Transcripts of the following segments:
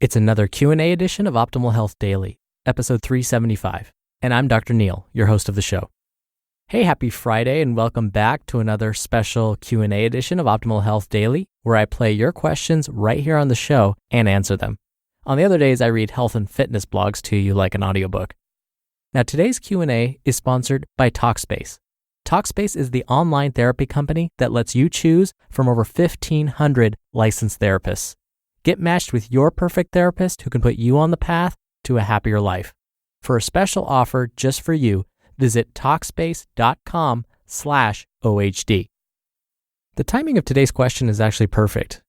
It's another Q&A edition of Optimal Health Daily, episode 375, and I'm Dr. Neil, your host of the show. Hey, happy Friday, and welcome back to another special Q&A edition of Optimal Health Daily, where I play your questions right here on the show and answer them. On the other days, I read health and fitness blogs to you like an audiobook. Now, today's Q&A is sponsored by Talkspace. Talkspace is the online therapy company that lets you choose from over 1,500 licensed therapists. Get matched with your perfect therapist who can put you on the path to a happier life. For a special offer just for you, visit Talkspace.com/OHD. The timing of today's question is actually perfect.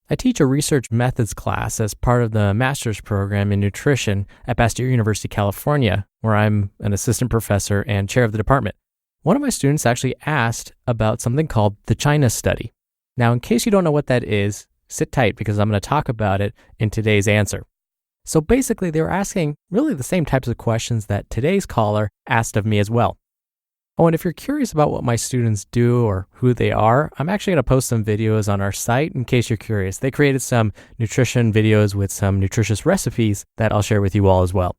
I teach a research methods class as part of the master's program in nutrition at Bastyr University, California, where I'm an assistant professor and chair of the department. One of my students actually asked about something called the China study. Now, in case you don't know what that is, sit tight because I'm going to talk about it in today's answer. So basically, they were asking really the same types of questions that today's caller asked of me as well. Oh, and if you're curious about what my students do or who they are, I'm actually going to post some videos on our site in case you're curious. They created some nutrition videos with some nutritious recipes that I'll share with you all as well.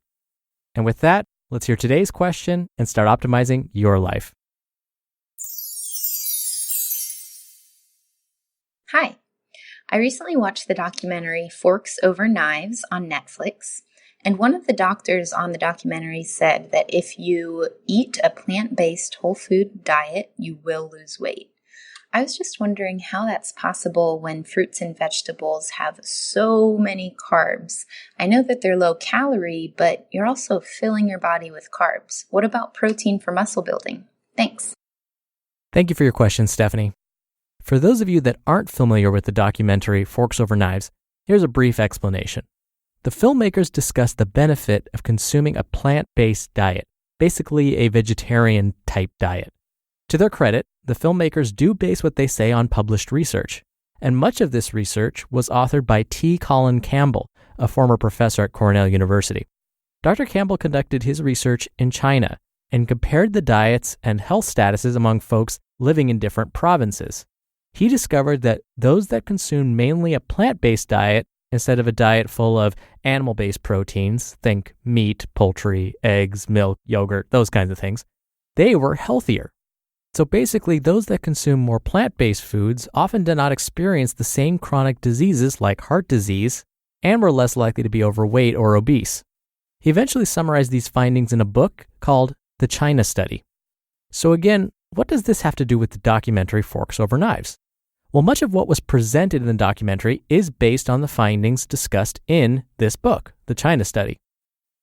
And with that, let's hear today's question and start optimizing your life. Hi. I recently watched the documentary Forks Over Knives on Netflix, and one of the doctors on the documentary said that if you eat a plant-based whole food diet, you will lose weight. I was just wondering how that's possible when fruits and vegetables have so many carbs. I know that they're low calorie, but you're also filling your body with carbs. What about protein for muscle building? Thanks. Thank you for your question, Stephanie. For those of you that aren't familiar with the documentary Forks Over Knives, here's a brief explanation. The filmmakers discuss the benefit of consuming a plant-based diet, basically a vegetarian-type diet. To their credit, the filmmakers do base what they say on published research, and much of this research was authored by T. Colin Campbell, a former professor at Cornell University. Dr. Campbell conducted his research in China and compared the diets and health statuses among folks living in different provinces. He discovered that those that consumed mainly a plant-based diet instead of a diet full of animal-based proteins, think meat, poultry, eggs, milk, yogurt, those kinds of things, they were healthier. So basically, those that consume more plant-based foods often did not experience the same chronic diseases like heart disease and were less likely to be overweight or obese. He eventually summarized these findings in a book called The China Study. So again, what does this have to do with the documentary Forks Over Knives? Well, much of what was presented in the documentary is based on the findings discussed in this book, The China Study.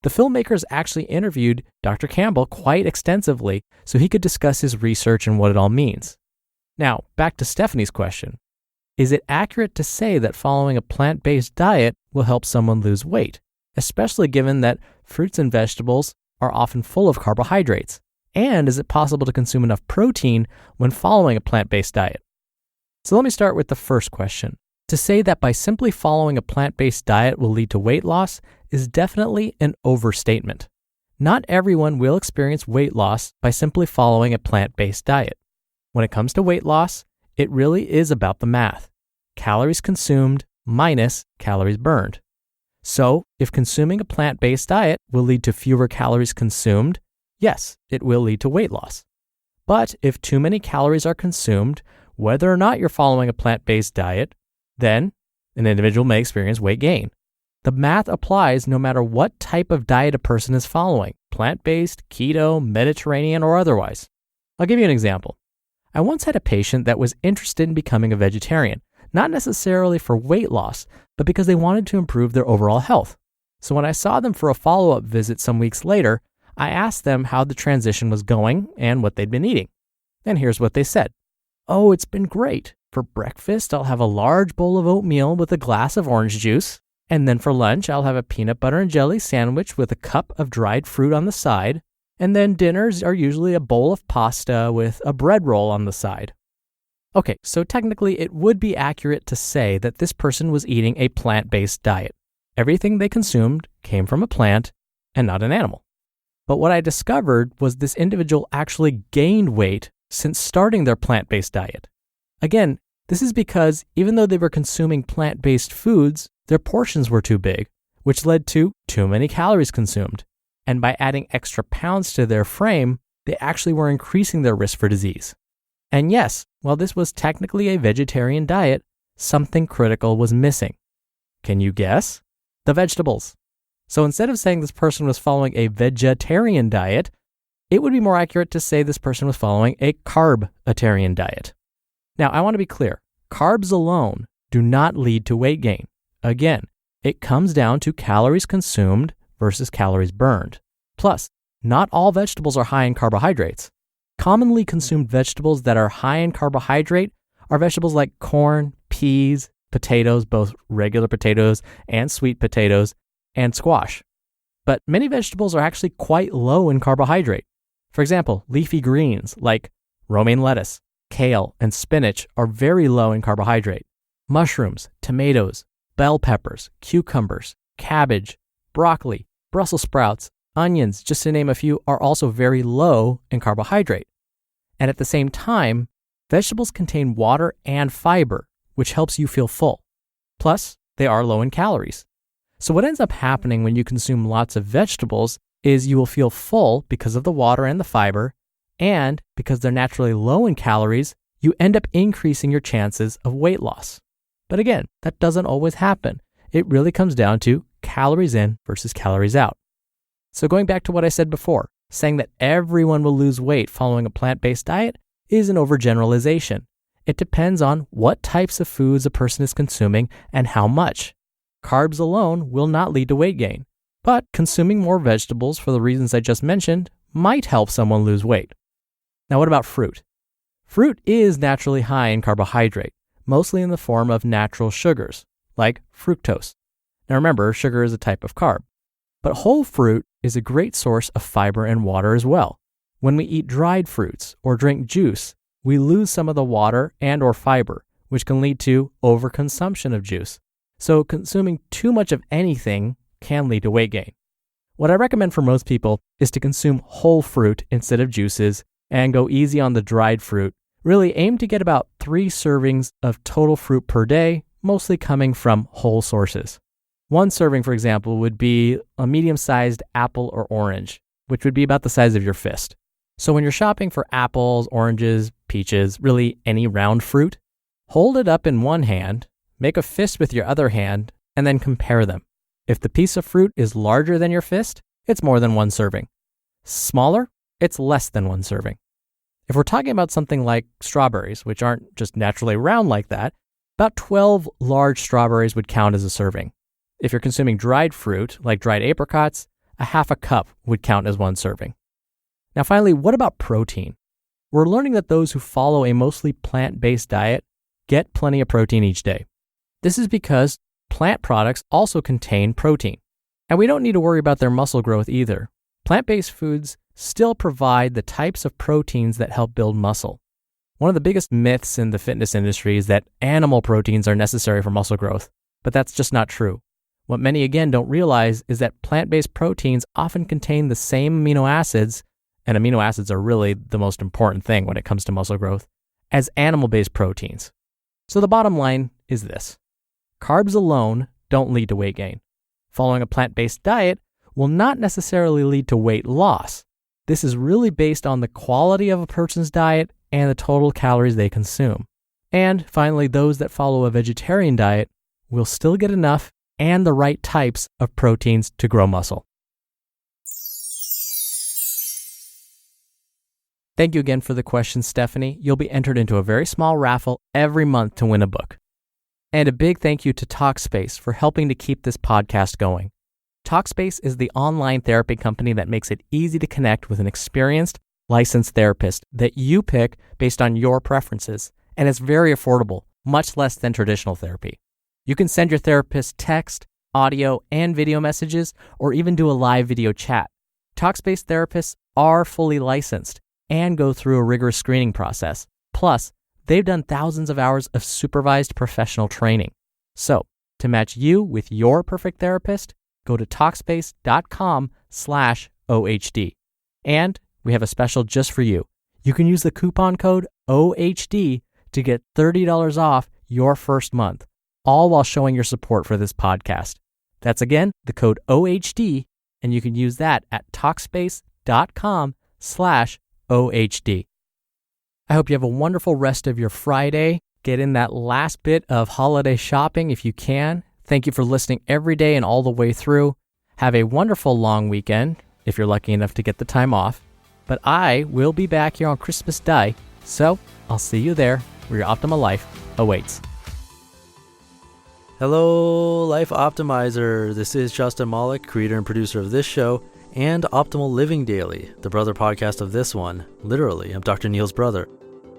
The filmmakers actually interviewed Dr. Campbell quite extensively so he could discuss his research and what it all means. Now, back to Stephanie's question. Is it accurate to say that following a plant-based diet will help someone lose weight, especially given that fruits and vegetables are often full of carbohydrates? And is it possible to consume enough protein when following a plant-based diet? So let me start with the first question. To say that by simply following a plant-based diet will lead to weight loss is definitely an overstatement. Not everyone will experience weight loss by simply following a plant-based diet. When it comes to weight loss, it really is about the math. Calories consumed minus calories burned. So if consuming a plant-based diet will lead to fewer calories consumed, yes, it will lead to weight loss. But if too many calories are consumed, whether or not you're following a plant-based diet, then an individual may experience weight gain. The math applies no matter what type of diet a person is following, plant-based, keto, Mediterranean, or otherwise. I'll give you an example. I once had a patient that was interested in becoming a vegetarian, not necessarily for weight loss, but because they wanted to improve their overall health. So when I saw them for a follow-up visit some weeks later, I asked them how the transition was going and what they'd been eating. And here's what they said. Oh, it's been great. For breakfast, I'll have a large bowl of oatmeal with a glass of orange juice. And then for lunch, I'll have a peanut butter and jelly sandwich with a cup of dried fruit on the side. And then dinners are usually a bowl of pasta with a bread roll on the side. Okay, so technically it would be accurate to say that this person was eating a plant-based diet. Everything they consumed came from a plant and not an animal. But what I discovered was this individual actually gained weight since starting their plant-based diet. Again, this is because even though they were consuming plant-based foods, their portions were too big, which led to too many calories consumed. And by adding extra pounds to their frame, they actually were increasing their risk for disease. And yes, while this was technically a vegetarian diet, something critical was missing. Can you guess? The vegetables. So instead of saying this person was following a vegetarian diet, it would be more accurate to say this person was following a carb-atarian diet. Now, I want to be clear. Carbs alone do not lead to weight gain. Again, it comes down to calories consumed versus calories burned. Plus, not all vegetables are high in carbohydrates. Commonly consumed vegetables that are high in carbohydrate are vegetables like corn, peas, potatoes, both regular potatoes and sweet potatoes, and squash. But many vegetables are actually quite low in carbohydrate. For example, leafy greens like romaine lettuce, kale, and spinach are very low in carbohydrate. Mushrooms, tomatoes, bell peppers, cucumbers, cabbage, broccoli, Brussels sprouts, onions, just to name a few, are also very low in carbohydrate. And at the same time, vegetables contain water and fiber, which helps you feel full. Plus, they are low in calories. So what ends up happening when you consume lots of vegetables is you will feel full because of the water and the fiber, and because they're naturally low in calories, you end up increasing your chances of weight loss. But again, that doesn't always happen. It really comes down to calories in versus calories out. So going back to what I said before, saying that everyone will lose weight following a plant-based diet is an overgeneralization. It depends on what types of foods a person is consuming and how much. Carbs alone will not lead to weight gain, but consuming more vegetables for the reasons I just mentioned might help someone lose weight. Now, what about fruit? Fruit is naturally high in carbohydrate, mostly in the form of natural sugars, like fructose. Now remember, sugar is a type of carb. But whole fruit is a great source of fiber and water as well. When we eat dried fruits or drink juice, we lose some of the water and or fiber, which can lead to overconsumption of juice. So consuming too much of anything can lead to weight gain. What I recommend for most people is to consume whole fruit instead of juices and go easy on the dried fruit. Really aim to get about 3 servings of total fruit per day, mostly coming from whole sources. 1 serving, for example, would be a medium-sized apple or orange, which would be about the size of your fist. So when you're shopping for apples, oranges, peaches, really any round fruit, hold it up in one hand, make a fist with your other hand, and then compare them. If the piece of fruit is larger than your fist, it's more than 1 serving. Smaller, it's less than 1 serving. If we're talking about something like strawberries, which aren't just naturally round like that, about 12 large strawberries would count as a serving. If you're consuming dried fruit, like dried apricots, a half a cup would count as 1 serving. Now finally, what about protein? We're learning that those who follow a mostly plant-based diet get plenty of protein each day. This is because plant products also contain protein, and we don't need to worry about their muscle growth either. Plant-based foods still provide the types of proteins that help build muscle. One of the biggest myths in the fitness industry is that animal proteins are necessary for muscle growth, but that's just not true. What many again don't realize is that plant-based proteins often contain the same amino acids, and amino acids are really the most important thing when it comes to muscle growth, as animal-based proteins. So the bottom line is this. Carbs alone don't lead to weight gain. Following a plant-based diet will not necessarily lead to weight loss. This is really based on the quality of a person's diet and the total calories they consume. And finally, those that follow a vegetarian diet will still get enough and the right types of proteins to grow muscle. Thank you again for the question, Stephanie. You'll be entered into a very small raffle every month to win a book. And a big thank you to Talkspace for helping to keep this podcast going. Talkspace is the online therapy company that makes it easy to connect with an experienced, licensed therapist that you pick based on your preferences. And it's very affordable, much less than traditional therapy. You can send your therapist text, audio, and video messages, or even do a live video chat. Talkspace therapists are fully licensed and go through a rigorous screening process. Plus, they've done thousands of hours of supervised professional training. So, to match you with your perfect therapist, go to Talkspace.com/OHD. And we have a special just for you. You can use the coupon code OHD to get $30 off your first month, all while showing your support for this podcast. That's again, the code OHD, and you can use that at Talkspace.com/OHD. I hope you have a wonderful rest of your Friday. Get in that last bit of holiday shopping if you can. Thank you for listening every day and all the way through. Have a wonderful long weekend if you're lucky enough to get the time off. But I will be back here on Christmas Day, so I'll see you there where your optimal life awaits. Hello, Life Optimizer. This is Justin Malik, creator and producer of this show and Optimal Living Daily, the brother podcast of this one. Literally, I'm Dr. Neil's brother.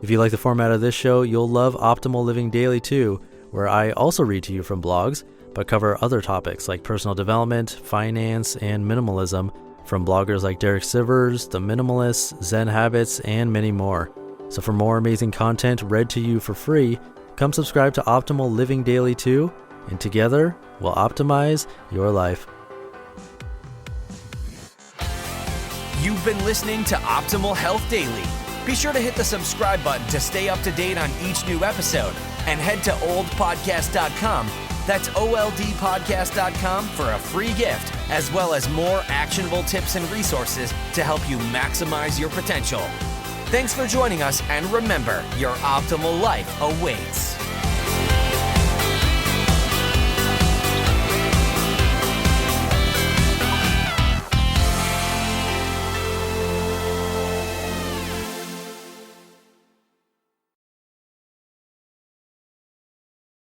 If you like the format of this show, you'll love Optimal Living Daily too, where I also read to you from blogs, but cover other topics like personal development, finance, and minimalism from bloggers like Derek Sivers, The Minimalists, Zen Habits, and many more. So for more amazing content read to you for free, come subscribe to Optimal Living Daily too, and together we'll optimize your life. You've been listening to Optimal Health Daily. Be sure to hit the subscribe button to stay up to date on each new episode, and head to oldpodcast.com. That's oldpodcast.com for a free gift, as well as more actionable tips and resources to help you maximize your potential. Thanks for joining us, and remember, your optimal life awaits.